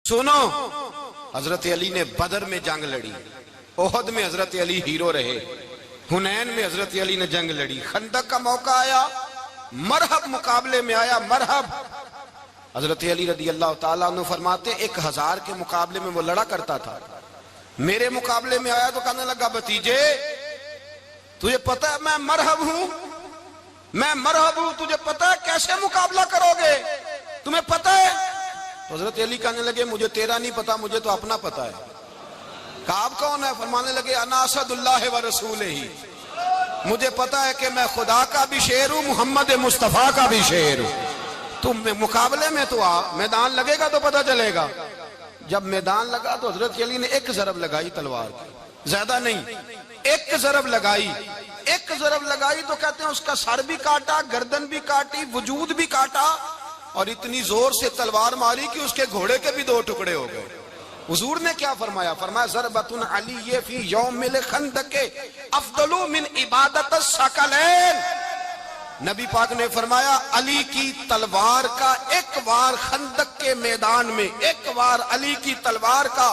سنو، حضرت علی نے بدر میں جنگ لڑی، احد میں حضرت علی ہیرو رہے، حنین میں حضرت علی نے جنگ لڑی، خندق کا موقع آیا، مرحب مقابلے میں آیا، مرحب۔ حضرت علی رضی اللہ تعالیٰ عنہ فرماتے 1000 کے مقابلے میں وہ لڑا کرتا تھا، میرے مقابلے میں آیا تو کہنے لگا بھتیجے تجھے پتہ ہے میں مرحب ہوں، میں مرحب ہوں، تجھے پتہ ہے کیسے مقابلہ کرو گے، تمہیں پتہ ہے؟ تو حضرت علی کہنے لگے مجھے تیرا نہیں پتا، مجھے تو اپنا پتا ہے۔ کہا آپ کون ہے؟ فرمانے لگے انا اسد اللہ و رسولہ، مجھے پتا ہے کہ میں خدا کا بھی شیر ہوں، محمد مصطفیٰ کا بھی شیر ہوں۔ تم مقابلے میں تو آ، میدان لگے گا تو پتہ چلے گا۔ جب میدان لگا تو حضرت علی نے ایک ضرب لگائی تلوار کی، زیادہ نہیں، ایک ضرب لگائی، ایک ضرب لگائی تو کہتے ہیں اس کا سر بھی کاٹا، گردن بھی کاٹی، وجود بھی کاٹا، اور اتنی زور سے تلوار ماری کہ اس کے گھوڑے کے بھی 2 ٹکڑے ہو گئے۔ حضور نے کیا فرمایا؟ فرمایا ضربۃ علی فی یوم الخندق افضل من عبادت الثقلین۔ نبی پاک نے فرمایا علی کی تلوار کا ایک وار خندق کے میدان میں، ایک وار علی کی تلوار کا،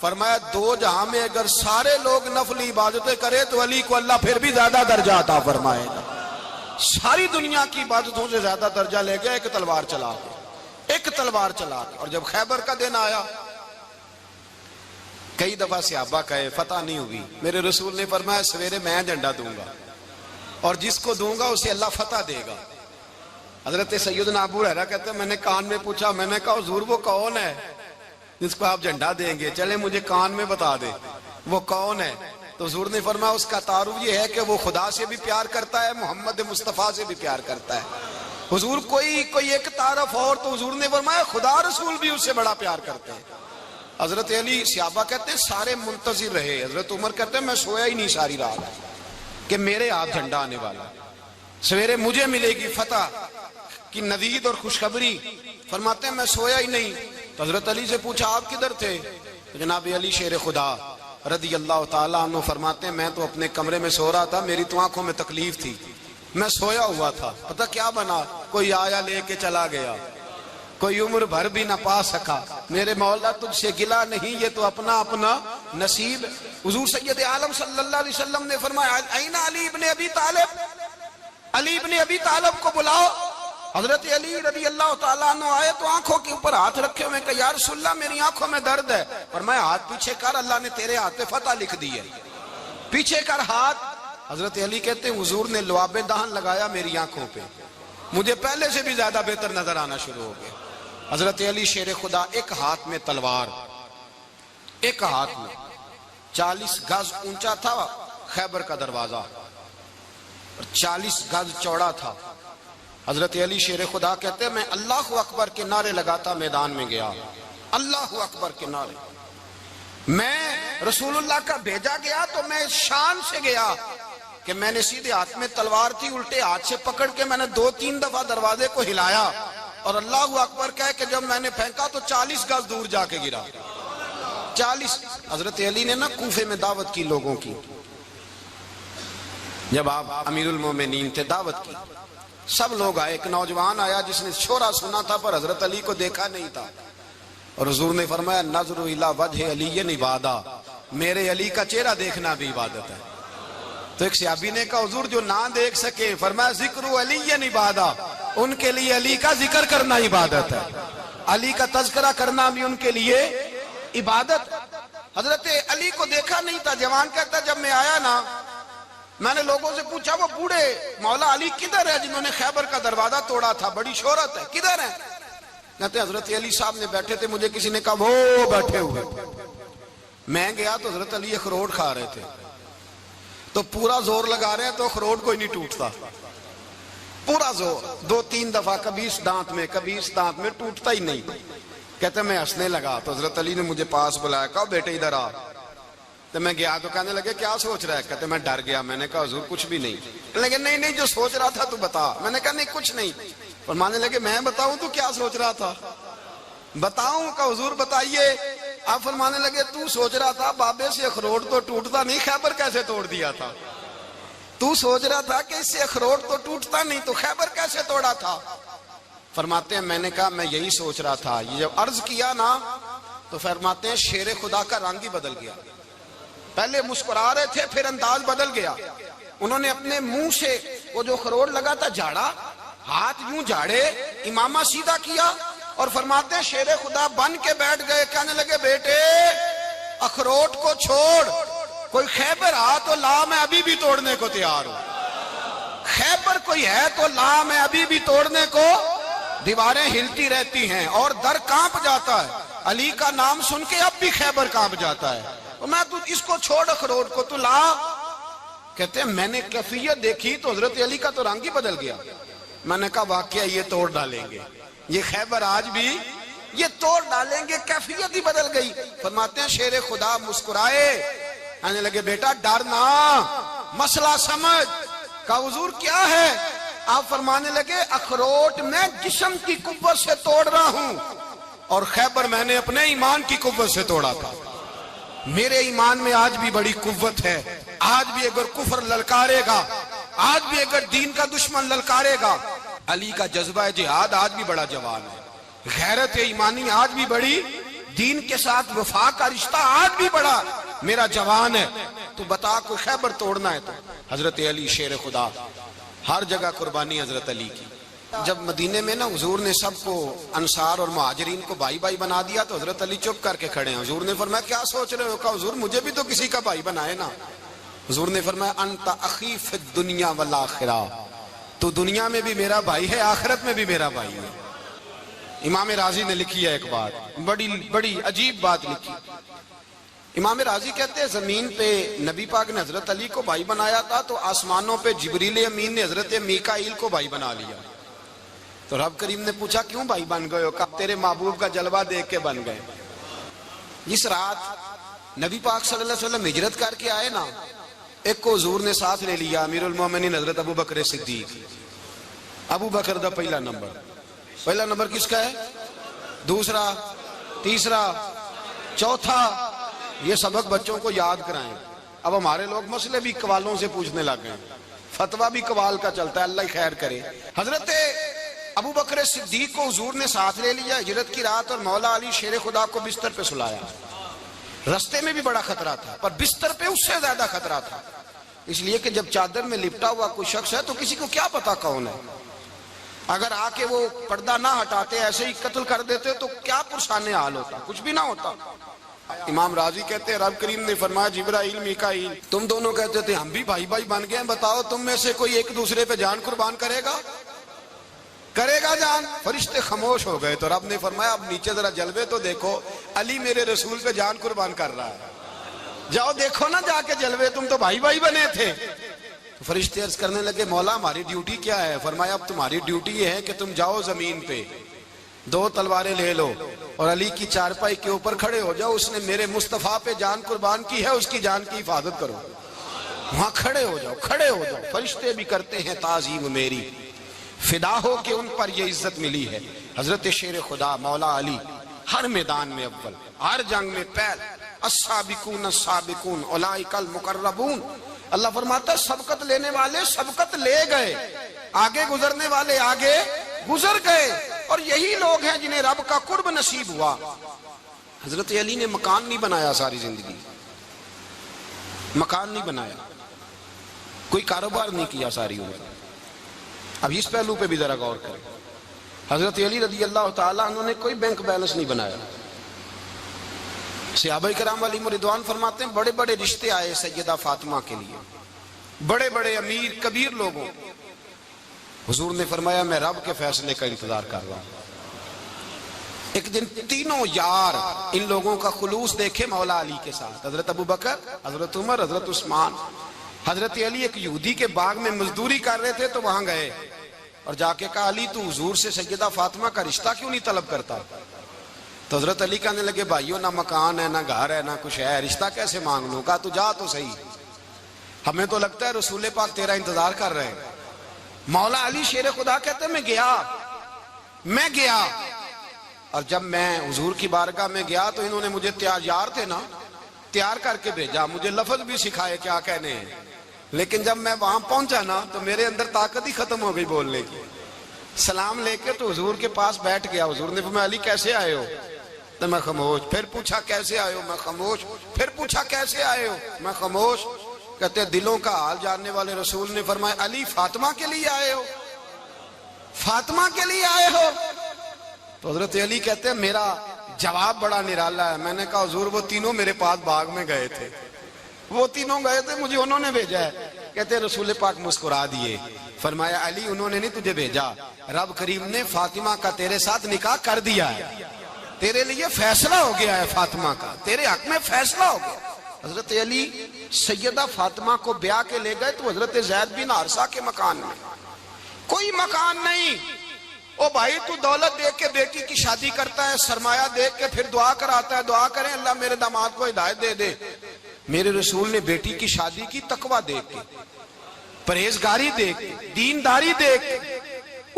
فرمایا 2 جہاں میں اگر سارے لوگ نفل عبادتیں کرے تو علی کو اللہ پھر بھی زیادہ درجہ عطا فرمائے گا۔ ساری دنیا کی عبادتوں سے زیادہ درجہ لے گیا ایک تلوار چلا کے، ایک تلوار چلا کے۔ اور جب خیبر کا دن آیا، کئی دفعہ صحابہ کہے فتح نہیں ہوئی، میرے رسول نے فرمایا سویرے میں جھنڈا دوں گا اور جس کو دوں گا اسے اللہ فتح دے گا۔ حضرت سیدنا ابو ہریرہ کہتے ہیں میں نے کان میں پوچھا، میں نے کہا حضور وہ کون ہے جس کو آپ جھنڈا دیں گے؟ چلے مجھے کان میں بتا دے وہ کون ہے۔ تو حضور نے فرمایا اس کا تعارف یہ ہے کہ وہ خدا سے بھی پیار کرتا ہے، محمد مصطفیٰ سے بھی پیار کرتا ہے۔ حضور کوئی ایک تعارف اور، تو حضور نے فرمایا خدا رسول بھی اس سے بڑا پیار کرتے ہیں۔ حضرت علی، صحابہ کہتے ہیں سارے منتظر رہے، حضرت عمر کہتے ہیں میں سویا ہی نہیں ساری رات کہ میرے ہاتھ جھنڈا آنے والا، سویرے مجھے ملے گی فتح کی نوید اور خوشخبری۔ فرماتے ہیں میں سویا ہی نہیں۔ تو حضرت علی سے پوچھا آپ کدھر تھے؟ جناب علی شیر خدا رضی اللہ تعالیٰ عنہ فرماتے ہیں میں تو اپنے کمرے میں سو رہا تھا، میری تو آنکھوں میں تکلیف تھی، میں سویا ہوا تھا، پتہ کیا بنا، کوئی آیا لے کے چلا گیا، کوئی عمر بھر بھی نہ پا سکا، میرے مولا تجھ سے گلا نہیں، یہ تو اپنا اپنا نصیب۔ حضور سید عالم صلی اللہ علیہ وسلم نے فرمایا این علی ابن ابی طالب، علی ابن ابی طالب کو بلاؤ۔ حضرت علی رضی اللہ تعالیٰ عنہ آئے تو آنکھوں کے اوپر ہاتھ رکھے ہوئے کہ یا رسول اللہ میری آنکھوں میں درد ہے۔ فرمایا ہاتھ پیچھے کر، اللہ نے تیرے ہاتھ پہ فتح لکھ دی ہے، پیچھے کر ہاتھ۔ حضرت علی کہتے ہیں حضور نے لعاب دہن لگایا میری آنکھوں پہ، مجھے پہلے سے بھی زیادہ بہتر نظر آنا شروع ہو گیا۔ حضرت علی شیر خدا ایک ہاتھ میں تلوار، ایک ہاتھ میں 40 گز اونچا تھا خیبر کا دروازہ اور 40 گز چوڑا تھا۔ حضرت علی شیر خدا کہتے ہیں میں اللہ اکبر کے نعرے لگاتا میدان میں گیا، اللہ اکبر کے نعرے۔ میں رسول اللہ کا بھیجا گیا تو میں شان سے گیا کہ میں نے سیدھے ہاتھ میں تلوار تھی، الٹے ہاتھ سے پکڑ کے میں نے 2-3 دفعہ دروازے کو ہلایا اور اللہ اکبر کہہ کہ جب میں نے پھینکا تو 40 گز دور جا کے گرا، 40۔ حضرت علی نے نا کوفے میں دعوت کی لوگوں کی، جب آپ امیر المومنین تھے دعوت کی، سب لوگ آئے، ایک نوجوان آیا جس نے شورا سنا تھا پر حضرت علی کو دیکھا نہیں تھا، اور حضور نے فرمایا نظر الی وجہ علی عبادہ، میرے علی کا چہرہ دیکھنا بھی عبادت ہے۔ تو ایک صحابی نے کہا حضور جو نہ دیکھ سکے، فرمایا ذکر علی عبادہ، ان کے لیے علی کا ذکر کرنا عبادت ہے، علی کا تذکرہ کرنا بھی ان کے لیے عبادت۔ حضرت علی کو دیکھا نہیں تھا، جوان کہتا جب میں آیا نا میں نے لوگوں سے پوچھا وہ بوڑھے مولا علی کدھر ہے جنہوں نے خیبر کا دروازہ توڑا تھا، بڑی شہرت ہے، کدھر ہے؟ کہتے حضرت علی صاحب نے بیٹھے تھے، مجھے کسی نے کہا وہ بیٹھے ہوئے۔ میں گیا تو حضرت علی اخروٹ کھا رہے تھے، تو پورا زور لگا رہے ہیں تو اخروٹ کوئی نہیں ٹوٹتا، پورا زور 2-3 دفعہ، کبھی اس دانت میں کبھی اس دانت میں، ٹوٹتا ہی نہیں۔ کہتے میں ہنسنے لگا تو حضرت علی نے مجھے پاس بلایا، کہا بیٹے ادھر آ۔ تو میں گیا تو کہنے لگے کیا سوچ رہا ہے؟ کہتے میں ڈر گیا، میں نے کہا حضور کچھ بھی نہیں۔ لیکن نہیں جو سوچ رہا تھا تو بتا۔ میں نے کہا نہیں کچھ نہیں۔ فرمانے لگے میں بتاؤں تو کیا سوچ رہا تھا؟ بتاؤں؟ کہ حضور بتائیے۔ آپ فرمانے لگے تو سوچ رہا تھا بابے سے اخروٹ تو ٹوٹتا نہیں، خیبر کیسے توڑ دیا تھا؟ تو سوچ رہا تھا کہ اس سے اخروٹ تو ٹوٹتا نہیں تو خیبر کیسے توڑا تھا؟ فرماتے ہیں میں نے کہا میں یہی سوچ رہا تھا، یہ جب عرض کیا نا تو فرماتے ہیں شیر خدا کا رنگ ہی بدل گیا. پہلے مسکرا رہے تھے پھر انداز بدل گیا. انہوں نے اپنے منہ سے وہ جو خروٹ لگا تھا جھاڑا, ہاتھ یوں جھاڑے, امامہ سیدھا کیا اور فرماتے ہیں شیر خدا بن کے بیٹھ گئے. کہنے لگے بیٹے اخروٹ کو چھوڑ, کوئی خیبر آ تو لا, میں ابھی بھی توڑنے کو تیار ہوں. خیبر کوئی ہے تو لا, میں ابھی بھی توڑنے کو. دیواریں ہلتی رہتی ہیں اور در کانپ جاتا ہے. علی کا نام سن کے اب بھی خیبر کانپ جاتا ہے. میں تو اس کو چھوڑ اخروٹ کو, تو لا. کہتے ہیں میں نے کیفیت دیکھی تو حضرت علی کا تو رنگ ہی بدل گیا. میں نے کہا واقعہ یہ توڑ ڈالیں گے, یہ خیبر آج بھی یہ توڑ ڈالیں گے, کیفیت ہی بدل گئی. فرماتے ہیں شیر خدا مسکرائے, کہنے لگے بیٹا ڈرنا, مسئلہ سمجھ. کہا حضور کیا ہے؟ آپ فرمانے لگے اخروٹ میں جسم کی قوت سے توڑ رہا ہوں اور خیبر میں نے اپنے ایمان کی قوت سے توڑا تھا. میرے ایمان میں آج بھی بڑی قوت ہے. آج بھی اگر کفر للکارے گا, آج بھی اگر دین کا دشمن للکارے گا, علی کا جذبہ جہاد آج بھی بڑا جوان ہے. غیرت ایمانی آج بھی بڑی, دین کے ساتھ وفا کا رشتہ آج بھی بڑا میرا جوان ہے. تو بتا کوئی خیبر توڑنا ہے تو حضرت علی شیر خدا, ہر جگہ قربانی حضرت علی کی. جب مدینے میں نا حضور نے سب کو انصار اور مہاجرین کو بھائی بھائی بنا دیا تو حضرت علی چپ کر کے کھڑے ہیں. حضور نے فرمایا کیا سوچ رہے ہو؟ کہا حضور مجھے بھی تو کسی کا بھائی بنائے نا. حضور نے فرمایا انت اخی فی الدنیا والآخرہ, تو دنیا میں بھی میرا بھائی ہے, آخرت میں بھی میرا بھائی ہے. امام راضی نے لکھی ہے ایک بات, بڑی عجیب بات لکھی. امام راضی کہتے ہیں زمین پہ نبی پاک نے حضرت علی کو بھائی بنایا تھا تو آسمانوں پہ جبریل امین نے حضرت میکائیل کو بھائی بنا لیا. تو رب کریم نے پوچھا کیوں بھائی بن گئے ہو؟ کہا تیرے محبوب کا جلوہ دیکھ کے بن گئے. جس رات نبی پاک صلی اللہ علیہ وسلم ہجرت کر کے آئے نا, ایک کو حضور نے ساتھ لے لیا, امیر المومنین حضرت ابو بکر صدیق. ابو بکر دا پہلا نمبر کس کا ہے؟ دوسرا, تیسرا, چوتھا. یہ سبق بچوں کو یاد کرائیں. اب ہمارے لوگ مسئلے بھی قوالوں سے پوچھنے لگ گئے, فتویٰ بھی قوال کا چلتا ہے, اللہ ہی خیر کرے. حضرت ابو بکر صدیق کو حضور نے ساتھ لے لیا ہجرت کی رات, اور مولا علی شیر خدا کو بستر پہ سلایا. رستے میں بھی بڑا خطرہ تھا پر بستر پہ اس سے زیادہ خطرہ تھا, اس لیے کہ جب چادر میں لپٹا ہوا کوئی شخص ہے تو کسی کو کیا پتا کون ہے. اگر آ کے وہ پردہ نہ ہٹاتے ایسے ہی قتل کر دیتے تو کیا پرسان حال ہوتا, کچھ بھی نہ ہوتا. امام راضی کہتے ہیں رب کریم نے فرمایا جبرائیل میکائیل تم دونوں کہتے تھے ہم بھی بھائی بھائی بن گئے ہیں, بتاؤ تم میں سے کوئی ایک دوسرے پہ جان قربان کرے گا جان؟ فرشتے خاموش ہو گئے. تو رب نے فرمایا اب نیچے ذرا جلوے تو دیکھو, علی میرے رسول پہ جان قربان کر رہا ہے, جاؤ دیکھو نا جا کے جلوے, تم تو بھائی بھائی بنے تھے. تو فرشتے عرض کرنے لگے مولا ہماری ڈیوٹی کیا ہے؟ فرمایا اب تمہاری ڈیوٹی یہ ہے کہ تم جاؤ زمین پہ 2 تلواریں لے لو اور علی کی چارپائی کے اوپر کھڑے ہو جاؤ, اس نے میرے مصطفیٰ پہ جان قربان کی ہے, اس کی جان کی حفاظت کرو. وہاں کھڑے ہو جاؤ. فرشتے بھی کرتے ہیں تعظیم میری, فدا ہو کہ ان پر یہ عزت ملی ہے. حضرت شیر خدا مولا علی ہر میدان میں اول, ہر جنگ میں پہل. السابقون السابقون اولئک المقربون. اللہ فرماتا ہے سبقت لینے والے سبقت لے گئے, آگے گزرنے والے آگے گزر گئے, اور یہی لوگ ہیں جنہیں رب کا قرب نصیب ہوا. حضرت علی نے مکان نہیں بنایا, ساری زندگی مکان نہیں بنایا, کوئی کاروبار نہیں کیا ساری عمر. اب اس پہلو پہ بھی ذرا غور کریں. حضرت علی رضی اللہ تعالیٰ انہوں نے کوئی بینک بیلنس نہیں بنایا. صحابہ کرام علیہم رضوان فرماتے ہیں بڑے بڑے رشتے آئے سیدہ فاطمہ کے لیے, بڑے بڑے امیر کبیر لوگوں. حضور نے فرمایا میں رب کے فیصلے کا انتظار کر رہا ہوں. ایک دن تینوں یار ان لوگوں کا خلوص دیکھے مولا علی کے ساتھ, حضرت ابو بکر, حضرت عمر, حضرت عثمان. حضرت علی ایک یہودی کے باغ میں مزدوری کر رہے تھے تو وہاں گئے اور جا کے کہا علی تو حضور سے سیدہ فاطمہ کا رشتہ کیوں نہیں طلب کرتا؟ تو حضرت علی کہنے لگے بھائیو نہ مکان ہے نہ گھر ہے نہ کچھ ہے, رشتہ کیسے مانگ لوں؟ کہا تو جا تو صحیح, ہمیں تو لگتا ہے رسول پاک تیرا انتظار کر رہے ہیں. مولا علی شیر خدا کہتے ہیں میں گیا اور جب میں حضور کی بارگاہ میں گیا تو انہوں نے مجھے یار تھے نا تیار کر کے بھیجا, مجھے لفظ بھی سکھائے کیا کہنے ہیں, لیکن جب میں وہاں پہنچا نا تو میرے اندر طاقت ہی ختم ہو گئی بولنے کی. سلام لے کے تو حضور کے پاس بیٹھ گیا. حضور نے فرمایا علی کیسے آئے ہو؟ تو میں خاموش. پھر پوچھا کیسے آئے ہو؟ میں خاموش. پھر پوچھا کیسے آئے ہو؟ میں خاموش. کہتے دلوں کا حال جاننے والے رسول نے فرمایا علی فاطمہ کے لیے آئے ہو؟ فاطمہ کے لیے آئے ہو؟ تو حضرت علی کہتے ہیں میرا جواب بڑا نرالا ہے. میں نے کہا حضور وہ تینوں میرے پاس باغ میں گئے تھے, وہ تینوں گئے تھے, مجھے انہوں نے بھیجا ہے. کہتے ہیں رسول پاک مسکرا دیے, فرمایا علی انہوں نے نہیں تجھے بھیجا, رب کریم نے فاطمہ کا تیرے ساتھ نکاح کر دیا ہے, تیرے لیے فیصلہ ہو گیا ہے فاطمہ کا, تیرے حق میں فیصلہ ہو گیا. حضرت علی سیدہ فاطمہ کو بیاہ کے لے گئے تو حضرت زید بن حارثہ کے مکان میں, کوئی مکان نہیں. او بھائی تو دولت دیکھ کے بیٹی کی شادی کرتا ہے, سرمایہ دیکھ کے پھر دعا کراتا ہے, دعا کریں اللہ میرے داماد کو ہدایت دے دے. میرے رسول نے بیٹی کی شادی کی تقوی دیکھ کے, پرہیزگاری دیکھ کے, دینداری دیکھ کے,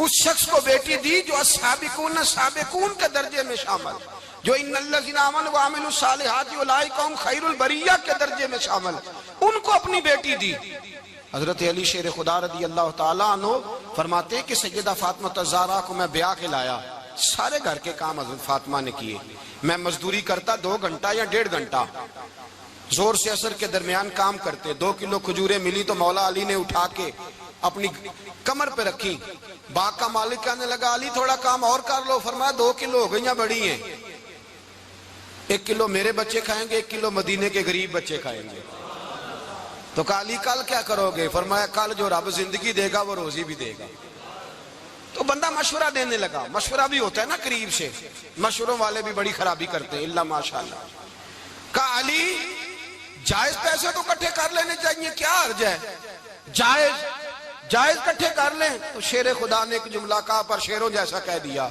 اس شخص کو بیٹی دی جو السابقون سابقون کے درجے میں شامل, جو ان الذین آمنوا وعملوا الصالحات اولئک هم خیر البریہ کے درجے میں شامل, ان کو اپنی بیٹی دی. حضرت علی شیر خدا رضی اللہ تعالیٰ عنہ فرماتے ہیں کہ سیدہ فاطمہ الزہرا کو میں بیاہ کے لایا, سارے گھر کے کام حضرت فاطمہ نے کیے. میں مزدوری کرتا 2 گھنٹہ یا 1.5 گھنٹہ, زور سے عصر کے درمیان کام کرتے. 2 کلو کھجوریں ملی تو مولا علی نے اٹھا کے اپنی کمر پہ رکھی. باغ کا مالک کہنے لگا علی تھوڑا کام اور کر لو. فرمایا 2 کلو ہو گئیں بڑی ہیں, 1 کلو میرے بچے کھائیں گے, 1 کلو مدینے کے غریب بچے کھائیں گے. تو کہا علی کل کیا کرو گے؟ فرمایا کل جو رب زندگی دے گا وہ روزی بھی دے گا. تو بندہ مشورہ دینے لگا. مشورہ بھی ہوتا ہے نا قریب سے, مشوروں والے بھی بڑی خرابی کرتے ہیں اللہ ماشاءاللہ. کہا علی جائز پیسے تو کٹھے کر لینے چاہیے, کیا حرج ہے, جائز کٹھے کر لیں. تو شیر خدا نے ایک جملہ کہا پر شیروں جیسا کہہ دیا.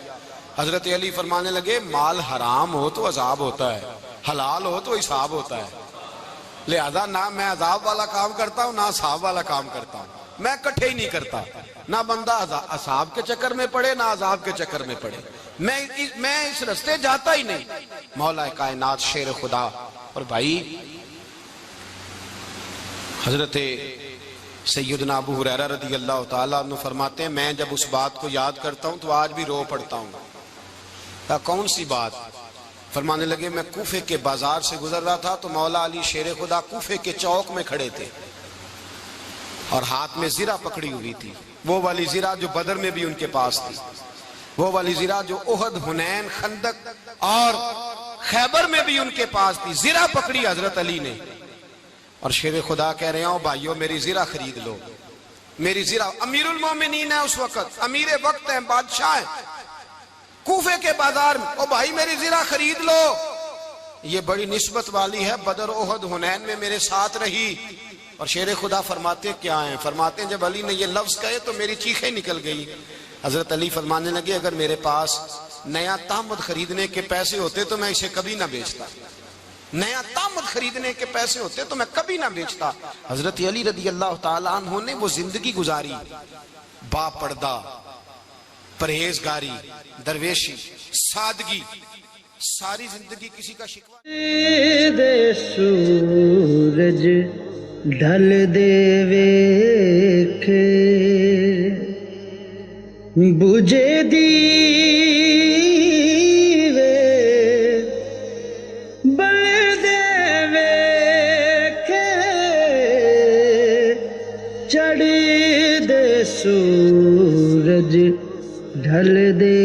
حضرت علی فرمانے لگے مال حرام ہو تو عذاب ہوتا ہے, حلال ہو تو حساب ہوتا ہے. لہذا نہ میں عذاب والا کام کرتا ہوں نہ حساب والا کام کرتا ہوں, میں کٹھے ہی نہیں کرتا. نہ بندہ حساب کے چکر میں پڑے نہ عذاب کے چکر میں پڑے, میں اس رستے جاتا ہی نہیں. مولا کائنات شیر خدا. اور بھائی حضرت سیدنا ابو ہریرہ رضی اللہ تعالیٰ عنہ فرماتے ہیں میں جب اس بات کو یاد کرتا ہوں تو آج بھی رو پڑتا ہوں. کون سی بات؟ فرمانے لگے میں کوفے کے بازار سے گزر رہا تھا تو مولا علی شیر خدا کوفے کے چوک میں کھڑے تھے اور ہاتھ میں زرہ پکڑی ہوئی تھی, وہ والی زرہ جو بدر میں بھی ان کے پاس تھی, وہ والی زرہ جو احد, حنین, خندق اور خیبر میں بھی ان کے پاس تھی. زرہ پکڑی حضرت علی نے اور شیر خدا کہہ رہے ہیں بھائیو میری زرہ خرید لو. میری زرہ, امیر المومنین ہے اس وقت, امیر وقت ہیں, بادشاہ ہیں, کوفے کے بازار میں, او بھائی میری زرہ خرید لو. یہ بڑی نسبت والی ہے, بدر, احد, حنین میں میرے ساتھ رہی. اور شیر خدا فرماتے کیا ہیں؟ فرماتے ہیں جب علی نے یہ لفظ کہے تو میری چیخیں نکل گئی. حضرت علی فرمانے لگے اگر میرے پاس نیا تامد خریدنے کے پیسے ہوتے تو میں اسے کبھی نہ بیچتا, نیا تامد خریدنے کے پیسے ہوتے تو میں کبھی نہ بیچتا. حضرت علی رضی اللہ تعالیٰ عنہ نے وہ زندگی گزاری, با پردہ, پرہیزگاری, درویشی, سادگی, ساری زندگی کسی کا شکوہ. دے سورج ڈھل دے ویکھے بجے دیوے بل دے ویکھے چڑھ دے سورج ڈھل دے